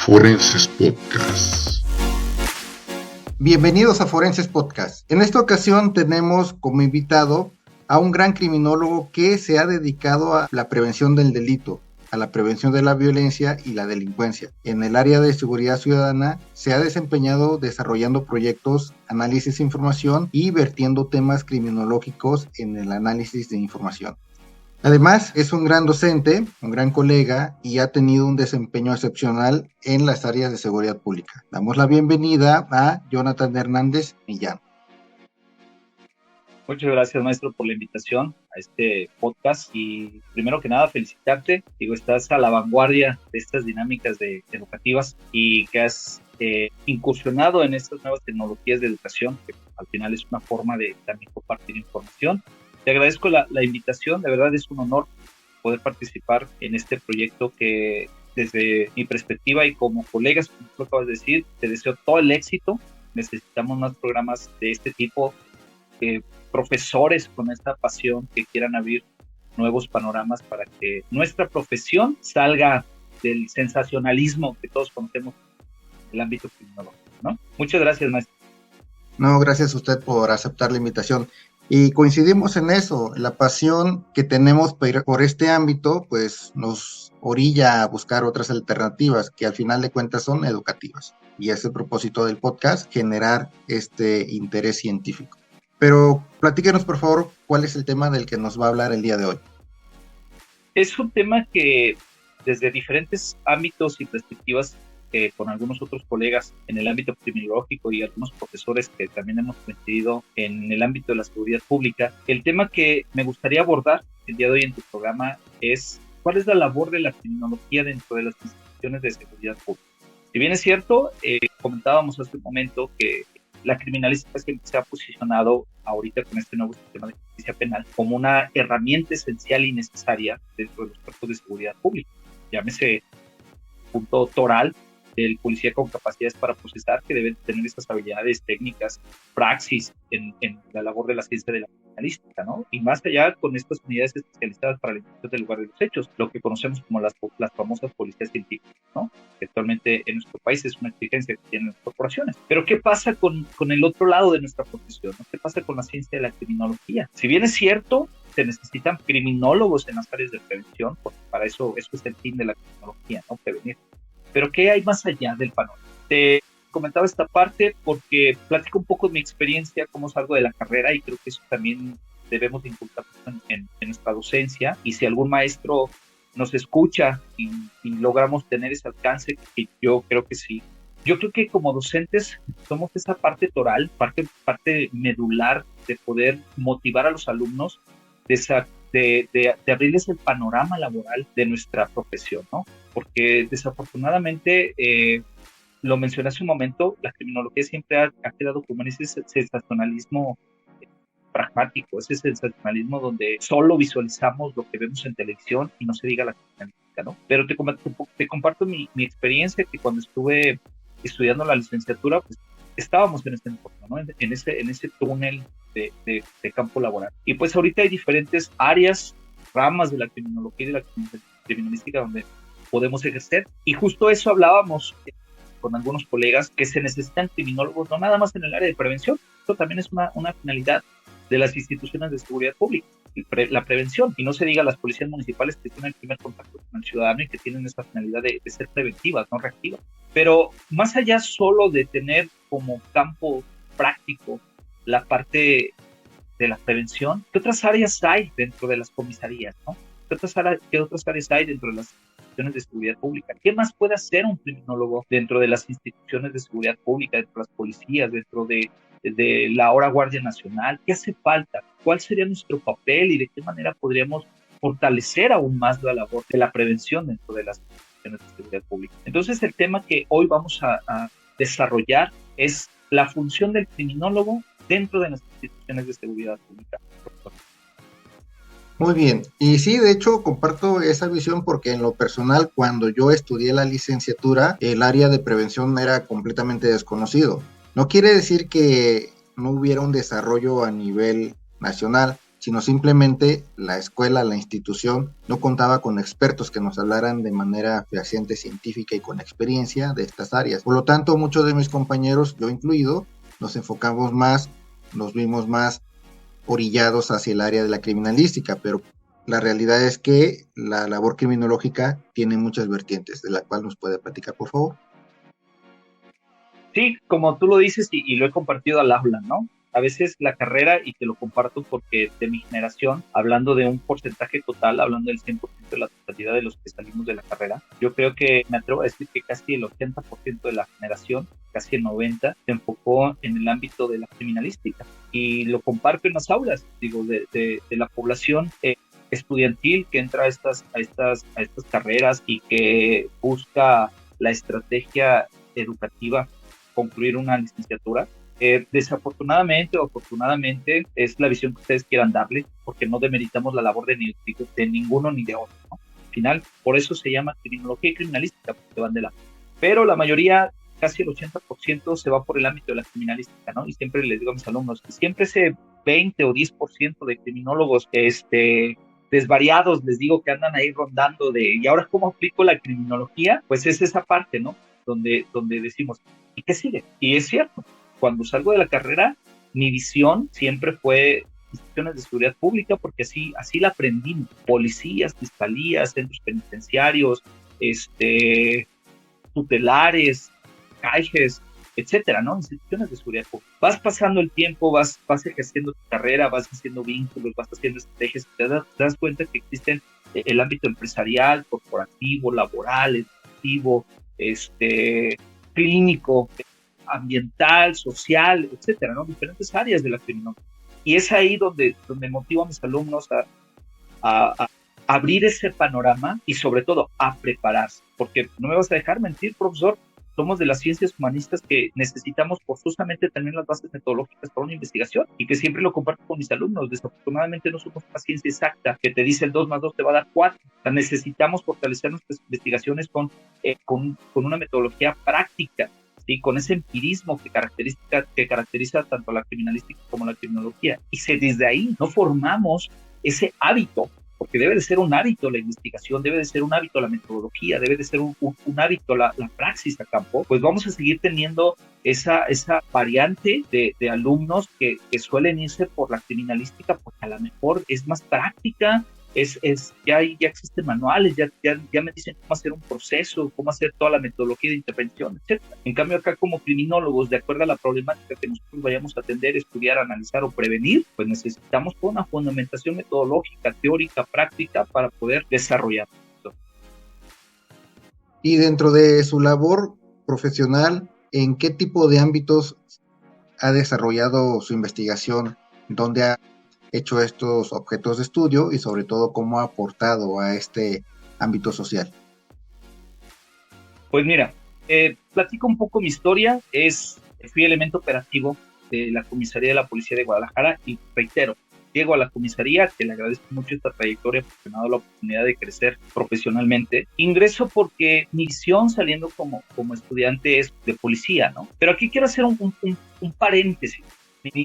Forenses Podcast. Bienvenidos a Forenses Podcast. En esta ocasión tenemos como invitado a un gran criminólogo que se ha dedicado a la prevención del delito, a la prevención de la violencia y la delincuencia. En el área de seguridad ciudadana se ha desempeñado desarrollando proyectos, análisis de información y vertiendo temas criminológicos en el análisis de información. Además, es un gran docente, un gran colega y ha tenido un desempeño excepcional en las áreas de seguridad pública. Damos la bienvenida a Jonathan Hernández Millán. Muchas gracias, maestro, por la invitación a este podcast y primero que nada felicitarte. Estás a la vanguardia de estas dinámicas educativas y que has incursionado en estas nuevas tecnologías de educación, que al final es una forma de también compartir información. Te agradezco la invitación, de verdad es un honor poder participar en este proyecto que desde mi perspectiva y como colegas, como tú acabas de decir, te deseo todo el éxito. Necesitamos más programas de este tipo, profesores con esta pasión que quieran abrir nuevos panoramas para que nuestra profesión salga del sensacionalismo que todos conocemos en el ámbito criminológico, ¿no? Muchas gracias, maestro. No, gracias a usted por aceptar la invitación. Y coincidimos en eso, la pasión que tenemos por este ámbito, pues nos orilla a buscar otras alternativas que al final de cuentas son educativas. Y es el propósito del podcast, generar este interés científico. Pero platíquenos, por favor, cuál es el tema del que nos va a hablar el día de hoy. Es un tema que desde diferentes ámbitos y perspectivas, con algunos otros colegas en el ámbito criminológico y algunos profesores que también hemos coincidido en el ámbito de la seguridad pública, el tema que me gustaría abordar el día de hoy en tu programa es cuál es la labor de la criminología dentro de las instituciones de seguridad pública. Si bien es cierto, comentábamos hace un momento que la criminalística siempre se ha posicionado ahorita con este nuevo sistema de justicia penal como una herramienta esencial y necesaria dentro de los cuerpos de seguridad pública. Llámese punto toral del policía con capacidades para procesar, que deben tener estas habilidades técnicas, praxis en la labor de la ciencia de la criminalística, ¿no? Y más allá con estas unidades especializadas para la investigación del lugar de los hechos, lo que conocemos como las famosas policías científicas, ¿no? Que actualmente en nuestro país es una exigencia que tienen las corporaciones. Pero ¿qué pasa con el otro lado de nuestra profesión, ¿no? ¿Qué pasa con la ciencia de la criminología? Si bien es cierto, se necesitan criminólogos en las áreas de prevención, porque para eso es el fin de la criminología, ¿no? Prevenir. Pero ¿qué hay más allá del panorama? Te comentaba esta parte porque platico un poco de mi experiencia, cómo salgo de la carrera, y creo que eso también debemos inculcar en nuestra docencia. Y si algún maestro nos escucha y logramos tener ese alcance, que yo creo que sí. Yo creo que como docentes somos esa parte toral, parte medular de poder motivar a los alumnos, de abrirles el panorama laboral de nuestra profesión, ¿no? Porque desafortunadamente, lo mencioné hace un momento, la criminología siempre ha quedado como en ese sensacionalismo pragmático, ese sensacionalismo donde solo visualizamos lo que vemos en televisión y no se diga la criminalística, ¿no? Pero te comparto mi experiencia, que cuando estuve estudiando la licenciatura, pues estábamos en este entorno, ¿no? En ese túnel de campo laboral. Y pues ahorita hay diferentes áreas, ramas de la criminología y de la criminalística donde podemos ejercer. Y justo eso hablábamos con algunos colegas, que se necesitan criminólogos no nada más en el área de prevención. Esto también es una finalidad de las instituciones de seguridad pública, la prevención. Y no se diga las policías municipales, que tienen el primer contacto con el ciudadano y que tienen esta finalidad de ser preventivas, no reactivas. Pero más allá solo de tener como campo práctico la parte de la prevención, ¿qué otras áreas hay dentro de las comisarías, ¿no? ¿Qué otras áreas hay dentro de las instituciones de seguridad pública? ¿Qué más puede hacer un criminólogo dentro de las instituciones de seguridad pública, dentro de las policías, dentro de la ahora Guardia Nacional? ¿Qué hace falta? ¿Cuál sería nuestro papel y de qué manera podríamos fortalecer aún más la labor de la prevención dentro de las instituciones de seguridad pública? Entonces, el tema que hoy vamos a desarrollar es la función del criminólogo dentro de las instituciones de seguridad pública. Muy bien, y sí, de hecho comparto esa visión porque en lo personal, cuando yo estudié la licenciatura, el área de prevención era completamente desconocido. No quiere decir que no hubiera un desarrollo a nivel nacional, sino simplemente la escuela, la institución, no contaba con expertos que nos hablaran de manera fehaciente, científica y con experiencia de estas áreas. Por lo tanto, muchos de mis compañeros, yo incluido, nos enfocamos más, nos vimos más orillados hacia el área de la criminalística, pero la realidad es que la labor criminológica tiene muchas vertientes, de la cual nos puede platicar, por favor. Sí, como tú lo dices y lo he compartido al aula, ¿no? A veces la carrera, y te lo comparto porque de mi generación, hablando de un porcentaje total, hablando del 100% de la totalidad de los que salimos de la carrera, yo creo que me atrevo a decir que casi el 80% de la generación, casi el 90%, se enfocó en el ámbito de la criminalística. Y lo comparto en las aulas, digo, de la población estudiantil que entra a estas carreras y que busca la estrategia educativa, concluir una licenciatura. Desafortunadamente o afortunadamente es la visión que ustedes quieran darle, porque no demeritamos la labor de ninguno ni de otro, ¿no? Al final, por eso se llama criminología y criminalística, porque van de la. Pero la mayoría, casi el 80%, se va por el ámbito de la criminalística, ¿no? Y siempre les digo a mis alumnos que siempre ese 20 o 10% de criminólogos desvariados, les digo, que andan ahí rondando ¿y ahora cómo aplico la criminología? Pues es esa parte, ¿no? Donde decimos, ¿y qué sigue? Y es cierto, cuando salgo de la carrera, mi visión siempre fue instituciones de seguridad pública, porque así la aprendimos. Policías, fiscalías, centros penitenciarios, tutelares, CAIGES, etcétera, ¿no? Instituciones de seguridad pública. Vas pasando el tiempo, vas ejerciendo tu carrera, vas haciendo vínculos, vas haciendo estrategias, te das cuenta que existen el ámbito empresarial, corporativo, laboral, educativo, clínico, ambiental, social, etcétera, ¿no? Diferentes áreas de la criminología. Y es ahí donde motivo a mis alumnos a abrir ese panorama y sobre todo a prepararse, porque no me vas a dejar mentir, profesor, somos de las ciencias humanistas que necesitamos forzosamente también las bases metodológicas para una investigación, y que siempre lo comparto con mis alumnos. Desafortunadamente no somos una ciencia exacta que te dice el 2 más 2 te va a dar 4. O sea, necesitamos fortalecer nuestras investigaciones con una metodología práctica, ¿sí? Con ese empirismo que caracteriza tanto la criminalística como la criminología. Y si desde ahí no formamos ese hábito, porque debe de ser un hábito la investigación, debe de ser un hábito la metodología, debe de ser un hábito la praxis a campo, pues vamos a seguir teniendo esa variante de alumnos que suelen irse por la criminalística, porque a lo mejor es más práctica, ya existen manuales, ya me dicen cómo hacer un proceso, cómo hacer toda la metodología de intervención, etc. En cambio, acá como criminólogos, de acuerdo a la problemática que nosotros vayamos a atender, estudiar, analizar o prevenir, pues necesitamos toda una fundamentación metodológica, teórica, práctica para poder desarrollar esto. Y dentro de su labor profesional, ¿en qué tipo de ámbitos ha desarrollado su investigación? ¿Dónde ha hecho estos objetos de estudio y sobre todo cómo ha aportado a este ámbito social? Pues mira, platico un poco mi historia. Fui elemento operativo de la comisaría de la Policía de Guadalajara y reitero, llego a la comisaría, que le agradezco mucho esta trayectoria porque me ha dado la oportunidad de crecer profesionalmente. Ingreso porque mi visión saliendo como estudiante es de policía, ¿no? Pero aquí quiero hacer un paréntesis.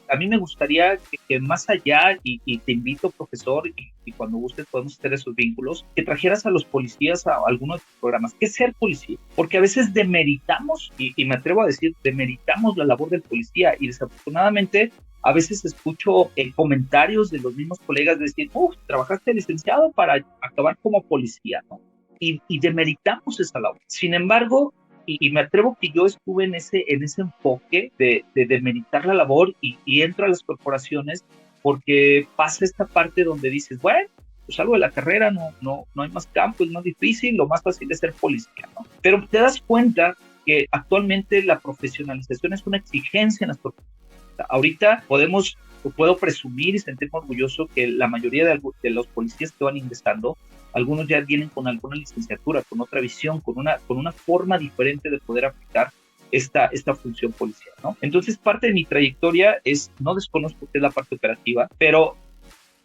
A mí me gustaría que más allá, y te invito, profesor, y cuando gustes podemos hacer esos vínculos, que trajeras a los policías a algunos de tus programas. ¿Qué es ser policía? Porque a veces demeritamos, y me atrevo a decir, demeritamos la labor del policía, y desafortunadamente a veces escucho comentarios de los mismos colegas de decir, trabajaste licenciado para acabar como policía, ¿no? Y demeritamos esa labor. Sin embargo, y me atrevo que yo estuve en ese enfoque de demeritar la labor y entro a las corporaciones porque pasa esta parte donde dices, bueno, pues salgo de la carrera, no hay más campo, es más difícil, lo más fácil es ser policía, ¿no? Pero te das cuenta que actualmente la profesionalización es una exigencia en las corporaciones. Ahorita puedo presumir y sentirme orgulloso que la mayoría de los policías que van ingresando, algunos ya vienen con alguna licenciatura, con otra visión, con una forma diferente de poder aplicar esta función policial, ¿no? Entonces, parte de mi trayectoria no desconozco qué es la parte operativa, pero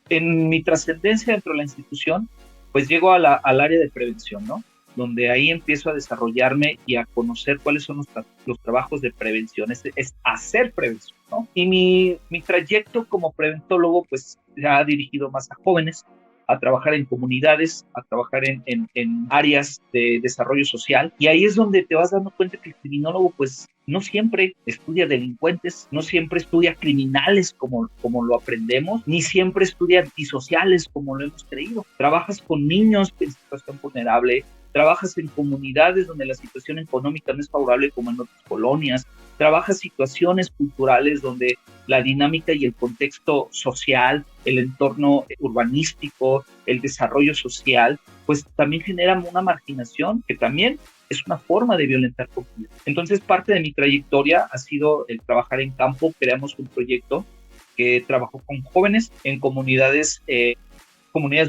en mi trascendencia dentro de la institución, pues llego al área de prevención, ¿no? Donde ahí empiezo a desarrollarme y a conocer cuáles son los trabajos de prevención, es hacer prevención, ¿no? Y mi trayecto como preventólogo, pues, se ha dirigido más a jóvenes, a trabajar en comunidades, a trabajar en áreas de desarrollo social. Y ahí es donde te vas dando cuenta que el criminólogo, pues, no siempre estudia delincuentes, no siempre estudia criminales como lo aprendemos, ni siempre estudia antisociales como lo hemos creído. Trabajas con niños en situación vulnerable, trabajas en comunidades donde la situación económica no es favorable como en otras colonias, trabajas situaciones culturales donde la dinámica y el contexto social, el entorno urbanístico, el desarrollo social, pues también generan una marginación que también es una forma de violentar comunidades. Entonces, parte de mi trayectoria ha sido el trabajar en campo. Creamos un proyecto que trabajó con jóvenes en comunidades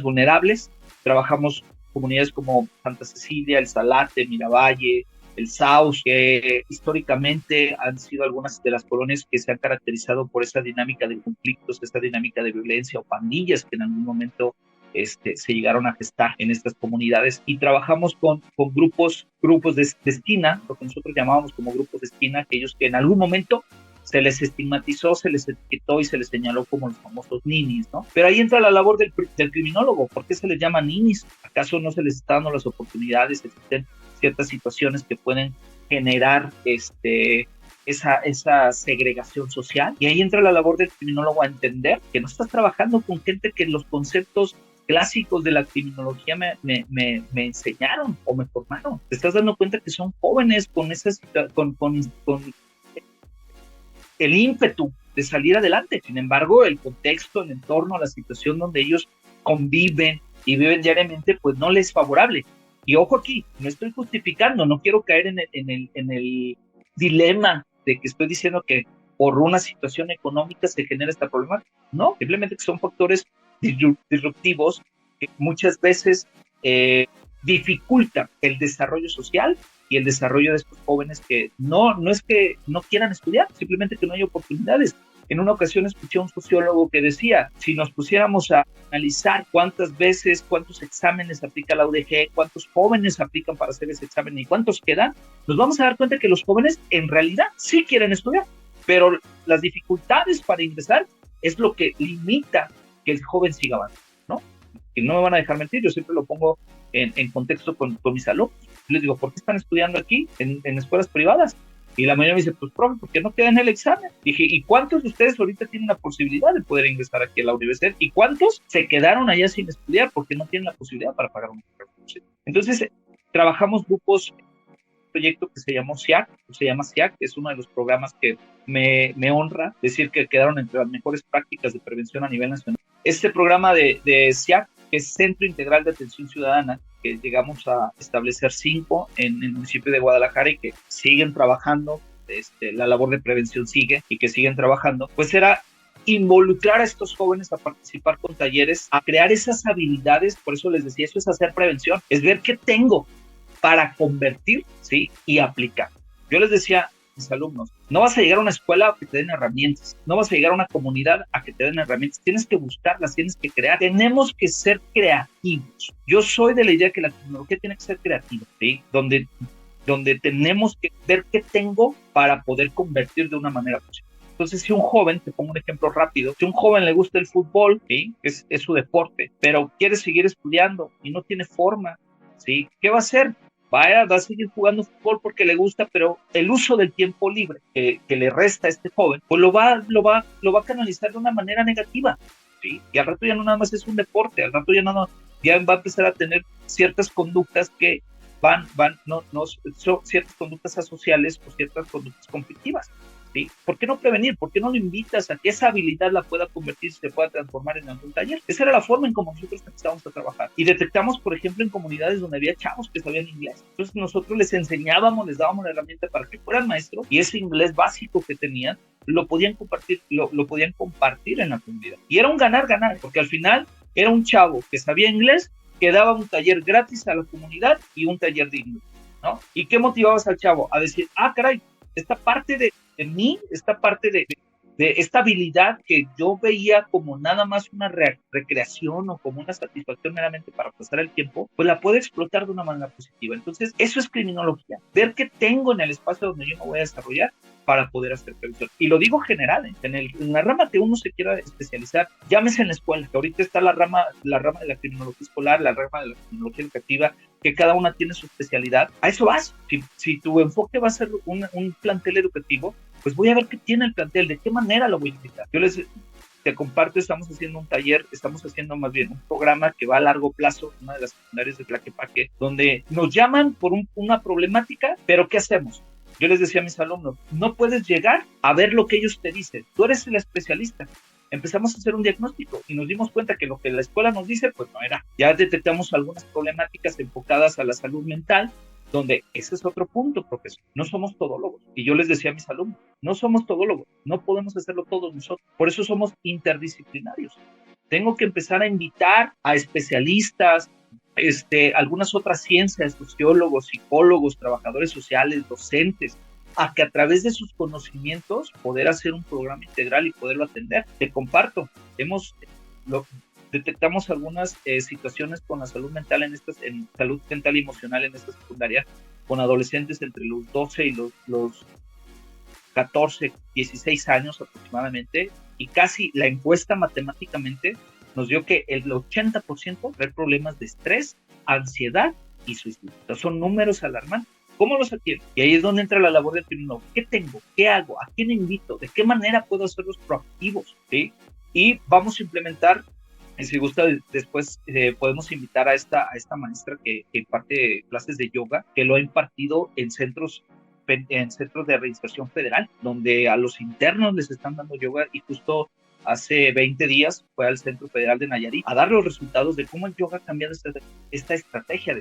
vulnerables. Trabajamos comunidades como Santa Cecilia, El Salate, Miravalle, El Saus, que históricamente han sido algunas de las colonias que se han caracterizado por esa dinámica de conflictos, esta dinámica de violencia o pandillas que en algún momento se llegaron a gestar en estas comunidades. Y trabajamos con grupos de esquina, lo que nosotros llamábamos como grupos de esquina, aquellos que en algún momento se les estigmatizó, se les etiquetó y se les señaló como los famosos ninis, ¿no? Pero ahí entra la labor del criminólogo. ¿Por qué se les llama ninis? ¿Acaso no se les está dando las oportunidades? Existen ciertas situaciones que pueden generar esa segregación social. Y ahí entra la labor del criminólogo a entender que no estás trabajando con gente que los conceptos clásicos de la criminología me enseñaron o me formaron. Te estás dando cuenta que son jóvenes con el ímpetu de salir adelante. Sin embargo, el contexto, el entorno, la situación donde ellos conviven y viven diariamente, pues no les es favorable. Y ojo aquí, no estoy justificando, no quiero caer en el dilema de que estoy diciendo que por una situación económica se genera esta problemática. No, simplemente que son factores disruptivos que muchas veces dificultan el desarrollo social y el desarrollo de estos jóvenes que no es que no quieran estudiar, simplemente que no hay oportunidades. En una ocasión escuché a un sociólogo que decía, si nos pusiéramos a analizar cuántas veces, cuántos exámenes aplica la UDG, cuántos jóvenes aplican para hacer ese examen y cuántos quedan, nos vamos a dar cuenta que los jóvenes en realidad sí quieren estudiar, pero las dificultades para ingresar es lo que limita que el joven siga avanzando, ¿no? Y no me van a dejar mentir, yo siempre lo pongo en contexto con mis alumnos. Les digo, ¿por qué están estudiando aquí en escuelas privadas? Y la mayoría me dice, pues, profe, ¿por qué no quedan en el examen? Dije, ¿y cuántos de ustedes ahorita tienen la posibilidad de poder ingresar aquí a la universidad? ¿Y cuántos se quedaron allá sin estudiar porque no tienen la posibilidad para pagar un curso? Entonces, trabajamos grupos, un proyecto que se llama SIAC, que es uno de los programas que me honra decir que quedaron entre las mejores prácticas de prevención a nivel nacional. Este programa de SIAC, que es Centro Integral de Atención Ciudadana, que llegamos a establecer 5 en el municipio de Guadalajara y que siguen trabajando, la labor de prevención sigue y que siguen trabajando, pues era involucrar a estos jóvenes a participar con talleres, a crear esas habilidades. Por eso les decía, eso es hacer prevención, es ver qué tengo para convertir, ¿sí? Y aplicar. Yo les decía a mis alumnos, no vas a llegar a una escuela a que te den herramientas, no vas a llegar a una comunidad a que te den herramientas, tienes que buscarlas, tienes que crear, tenemos que ser creativos. Yo soy de la idea que la tecnología tiene que ser creativa, ¿sí? Donde tenemos que ver qué tengo para poder convertir de una manera posible. Entonces, si un joven, te pongo un ejemplo rápido, si un joven le gusta el fútbol, ¿sí? Es su deporte, pero quiere seguir estudiando y no tiene forma, ¿sí? ¿Qué va a hacer? Va a seguir jugando fútbol porque le gusta, pero el uso del tiempo libre que le resta a este joven, pues lo va a canalizar de una manera negativa, ¿sí? Y al rato ya no nada más es un deporte, al rato ya va a empezar a tener ciertas conductas que son ciertas conductas asociales o ciertas conductas conflictivas, ¿sí? ¿Por qué no prevenir? ¿Por qué no lo invitas a que esa habilidad la pueda convertir, se pueda transformar en algún taller? Esa era la forma en cómo nosotros empezábamos a trabajar. Y detectamos, por ejemplo, en comunidades donde había chavos que sabían inglés. Entonces nosotros les enseñábamos, les dábamos la herramienta para que fueran maestros y ese inglés básico que tenían lo podían compartir en la comunidad. Y era un ganar-ganar, porque al final era un chavo que sabía inglés, que daba un taller gratis a la comunidad y un taller de inglés, ¿no? ¿Y qué motivabas al chavo? A decir, caray, esta parte de mí, esta parte de esta habilidad que yo veía como nada más una recreación o como una satisfacción meramente para pasar el tiempo, pues la puedo explotar de una manera positiva. Entonces, eso es criminología. Ver qué tengo en el espacio donde yo me voy a desarrollar para poder hacer prevención. Y lo digo general, en la rama que uno se quiera especializar, llámese en la escuela, que ahorita está la rama de la criminología escolar, la rama de la criminología educativa, que cada una tiene su especialidad. A eso vas. Si tu enfoque va a ser un plantel educativo, pues voy a ver qué tiene el plantel, de qué manera lo voy a invitar. Te comparto, estamos haciendo un taller, estamos haciendo más bien un programa que va a largo plazo, una de las secundarias de Tlaquepaque, donde nos llaman por una problemática, pero ¿qué hacemos? Yo les decía a mis alumnos, no puedes llegar a ver lo que ellos te dicen, tú eres el especialista. Empezamos a hacer un diagnóstico y nos dimos cuenta que lo que la escuela nos dice, pues no era. Ya detectamos algunas problemáticas enfocadas a la salud mental, donde ese es otro punto, profesor. No somos todólogos. Y yo les decía a mis alumnos, no somos todólogos, no podemos hacerlo todos nosotros. Por eso somos interdisciplinarios. Tengo que empezar a invitar a especialistas, algunas otras ciencias, sociólogos, psicólogos, trabajadores sociales, docentes, a que a través de sus conocimientos poder hacer un programa integral y poderlo atender. Te comparto, detectamos algunas situaciones con la salud mental en salud mental y emocional en esta secundaria, con adolescentes entre los 12 y los 14, 16 años aproximadamente, y casi la encuesta matemáticamente nos dio que el 80% trae problemas de estrés, ansiedad y suicidio. Entonces son números alarmantes. ¿Cómo los atiendo? Y ahí es donde entra la labor del criminólogo. ¿Qué tengo? ¿Qué hago? ¿A quién invito? ¿De qué manera puedo hacerlos proactivos? ¿Sí? Y vamos a implementar, si gusta, después podemos invitar a esta maestra que imparte clases de yoga, que lo ha impartido en centros de reinserción federal, donde a los internos les están dando yoga, y justo hace 20 días fue al Centro Federal de Nayarit a dar los resultados de cómo el yoga ha cambiado esta estrategia.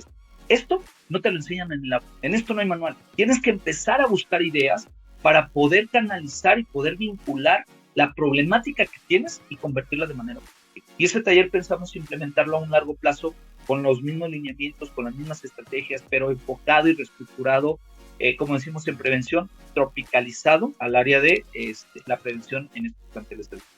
Esto no te lo enseñan en esto no hay manual. Tienes que empezar a buscar ideas para poder canalizar y poder vincular la problemática que tienes y convertirla de manera positiva. Y ese taller pensamos implementarlo a un largo plazo con los mismos lineamientos, con las mismas estrategias, pero enfocado y reestructurado, como decimos en prevención, tropicalizado al área de la prevención en estos planteles educativos.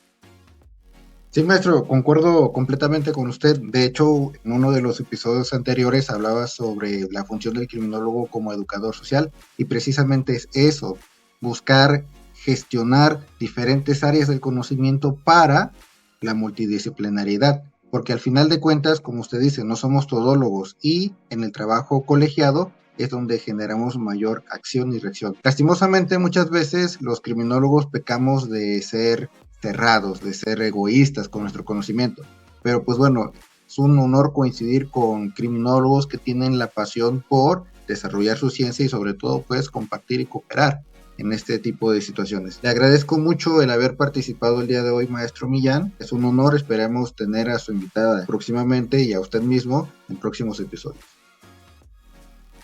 Sí, maestro, concuerdo completamente con usted. De hecho, en uno de los episodios anteriores hablaba sobre la función del criminólogo como educador social, y precisamente es eso, buscar gestionar diferentes áreas del conocimiento para la multidisciplinariedad, porque al final de cuentas, como usted dice, no somos todólogos, y en el trabajo colegiado es donde generamos mayor acción y reacción. Lastimosamente, muchas veces los criminólogos pecamos de ser cerrados, de ser egoístas con nuestro conocimiento, pero pues bueno, es un honor coincidir con criminólogos que tienen la pasión por desarrollar su ciencia y sobre todo pues compartir y cooperar en este tipo de situaciones. Le agradezco mucho el haber participado el día de hoy, maestro Millán. Es un honor, esperemos tener a su invitada próximamente y a usted mismo en próximos episodios.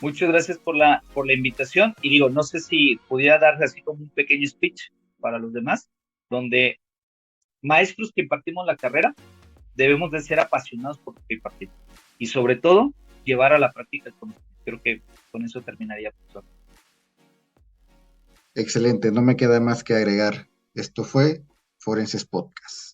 Muchas gracias por la invitación, y digo, no sé si pudiera darle así como un pequeño speech para los demás, donde maestros que impartimos la carrera debemos de ser apasionados por lo que impartimos y sobre todo llevar a la práctica el conocimiento. Creo que con eso terminaría. Excelente, no me queda más que agregar. Esto fue Forenses Podcast.